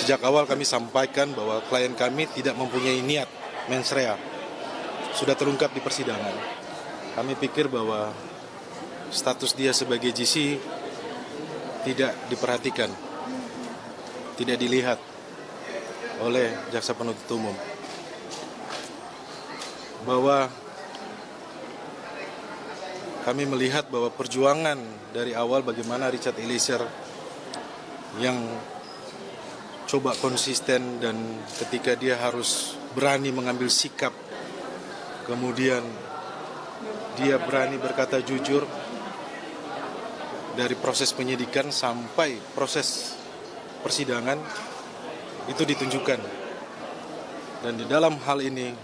Sejak awal kami sampaikan bahwa klien kami tidak mempunyai niat mens rea. Sudah terungkap di persidangan. Kami pikir bahwa status dia sebagai GC tidak diperhatikan, tidak dilihat oleh jaksa penuntut umum. Bahwa kami melihat bahwa perjuangan dari awal bagaimana Richard Eliezer yang coba konsisten dan ketika dia harus berani mengambil sikap, kemudian dia berani berkata jujur dari proses penyidikan sampai proses persidangan itu ditunjukkan. Dan di dalam hal ini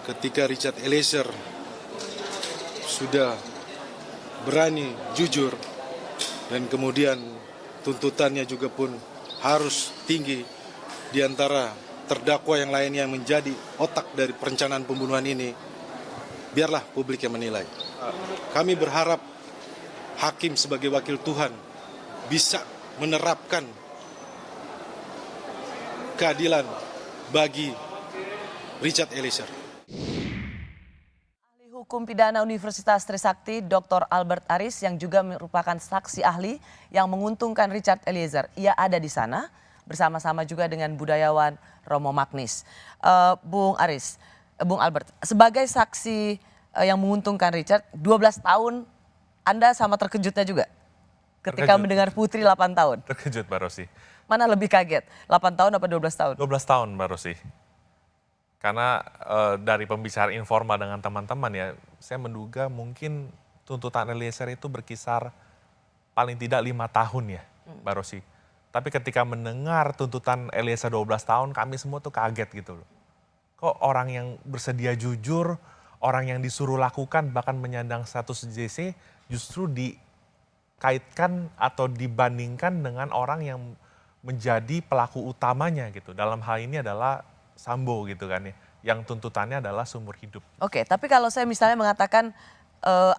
ketika Richard Eliezer sudah berani jujur dan kemudian tuntutannya juga pun harus tinggi di antara terdakwa yang lainnya yang menjadi otak dari perencanaan pembunuhan ini, biarlah publik yang menilai. Kami berharap hakim sebagai wakil Tuhan bisa menerapkan keadilan bagi Richard Eliezer. Hukum Pidana Universitas Trisakti, Dr. Albert Aris yang juga merupakan saksi ahli yang menguntungkan Richard Eliezer. Ia ada di sana bersama-sama juga dengan budayawan Romo Magnis. Bung Aris, Bung Albert, sebagai saksi yang menguntungkan Richard, 12 tahun Anda sama terkejutnya juga? Ketika mendengar Putri 8 tahun? Terkejut Mbak Rosi. Mana lebih kaget, 8 tahun apa 12 tahun? 12 tahun Mbak Rosi. Karena dari pembicaraan informal dengan teman-teman ya, saya menduga mungkin tuntutan Eliezer itu berkisar paling tidak 5 tahun ya Mbak Rosi. Tapi ketika mendengar tuntutan Eliezer 12 tahun, kami semua tuh kaget gitu loh. Kok orang yang bersedia jujur, orang yang disuruh lakukan bahkan menyandang status JC justru dikaitkan atau dibandingkan dengan orang yang menjadi pelaku utamanya gitu. Dalam hal ini adalah Sambo gitu kan ya, yang tuntutannya adalah seumur hidup. Oke, tapi kalau saya misalnya mengatakan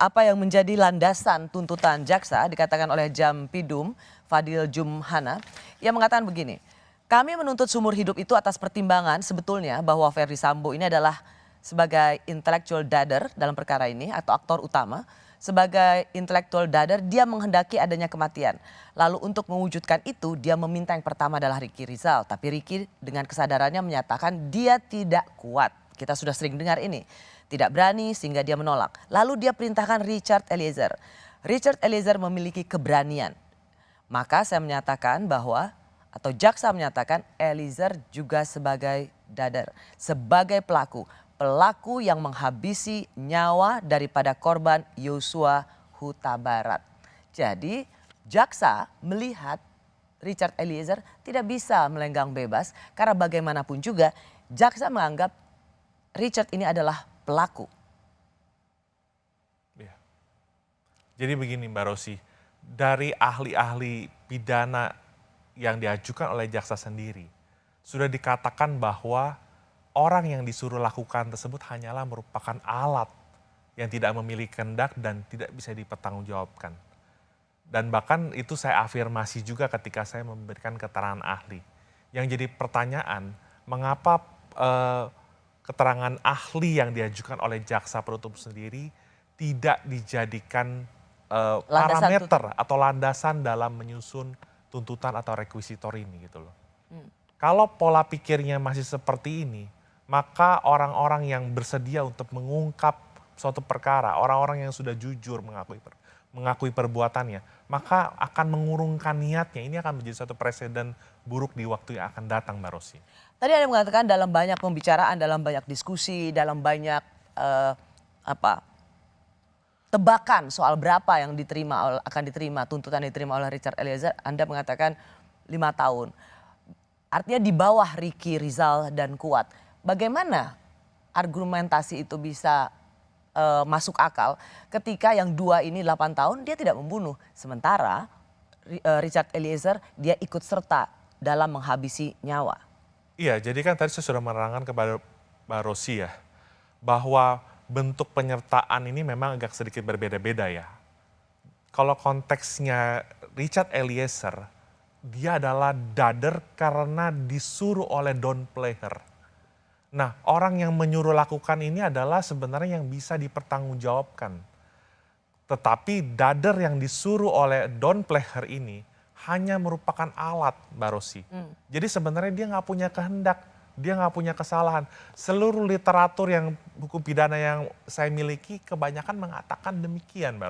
apa yang menjadi landasan tuntutan jaksa dikatakan oleh Jampidum Fadil Jumhana, ia mengatakan begini, kami menuntut seumur hidup itu atas pertimbangan sebetulnya bahwa Ferdy Sambo ini adalah sebagai intellectual dader dalam perkara ini atau aktor utama. Sebagai intellectual dader dia menghendaki adanya kematian. Lalu untuk mewujudkan itu dia meminta yang pertama adalah Ricky Rizal. Tapi Ricky dengan kesadarannya menyatakan dia tidak kuat. Kita sudah sering dengar ini. Tidak berani sehingga dia menolak. Lalu dia perintahkan Richard Eliezer. Richard Eliezer memiliki keberanian. Maka saya menyatakan bahwa atau jaksa menyatakan Eliezer juga sebagai dader. Sebagai pelaku. Pelaku yang menghabisi nyawa daripada korban Yosua Huta Barat. Jadi jaksa melihat Richard Eliezer tidak bisa melenggang bebas karena bagaimanapun juga jaksa menganggap Richard ini adalah pelaku. Ya. Jadi begini Mbak Rosi, dari ahli-ahli pidana yang diajukan oleh jaksa sendiri sudah dikatakan bahwa orang yang disuruh lakukan tersebut hanyalah merupakan alat yang tidak memiliki kehendak dan tidak bisa dipertanggungjawabkan. Dan bahkan itu saya afirmasi juga ketika saya memberikan keterangan ahli. Yang jadi pertanyaan, mengapa keterangan ahli yang diajukan oleh jaksa penuntut sendiri tidak dijadikan parameter atau landasan dalam menyusun tuntutan atau rekuisitor ini gitu loh. Kalau pola pikirnya masih seperti ini, maka orang-orang yang bersedia untuk mengungkap suatu perkara, orang-orang yang sudah jujur mengakui perbuatannya, maka akan mengurungkan niatnya. Ini akan menjadi suatu presiden buruk di waktu yang akan datang, Mbak Rosi. Tadi Anda mengatakan dalam banyak pembicaraan, dalam banyak diskusi, dalam banyak tebakan soal berapa yang akan diterima, tuntutan diterima oleh Richard Eliezer, Anda mengatakan 5 tahun. Artinya di bawah Ricky Rizal dan Kuat. Bagaimana argumentasi itu bisa masuk akal ketika yang dua ini 8 tahun dia tidak membunuh. Sementara Richard Eliezer dia ikut serta dalam menghabisi nyawa. Iya, jadi kan tadi saya sudah menerangkan kepada Mbak Rosi ya, bahwa bentuk penyertaan ini memang agak sedikit berbeda-beda ya. Kalau konteksnya Richard Eliezer dia adalah dader karena disuruh oleh Don player. Nah, orang yang menyuruh lakukan ini adalah sebenarnya yang bisa dipertanggungjawabkan. Tetapi dader yang disuruh oleh Don player ini hanya merupakan alat, Mbak Rosi. Jadi sebenarnya dia nggak punya kehendak, dia nggak punya kesalahan. Seluruh literatur yang hukum pidana yang saya miliki kebanyakan mengatakan demikian, Mbak Rosi.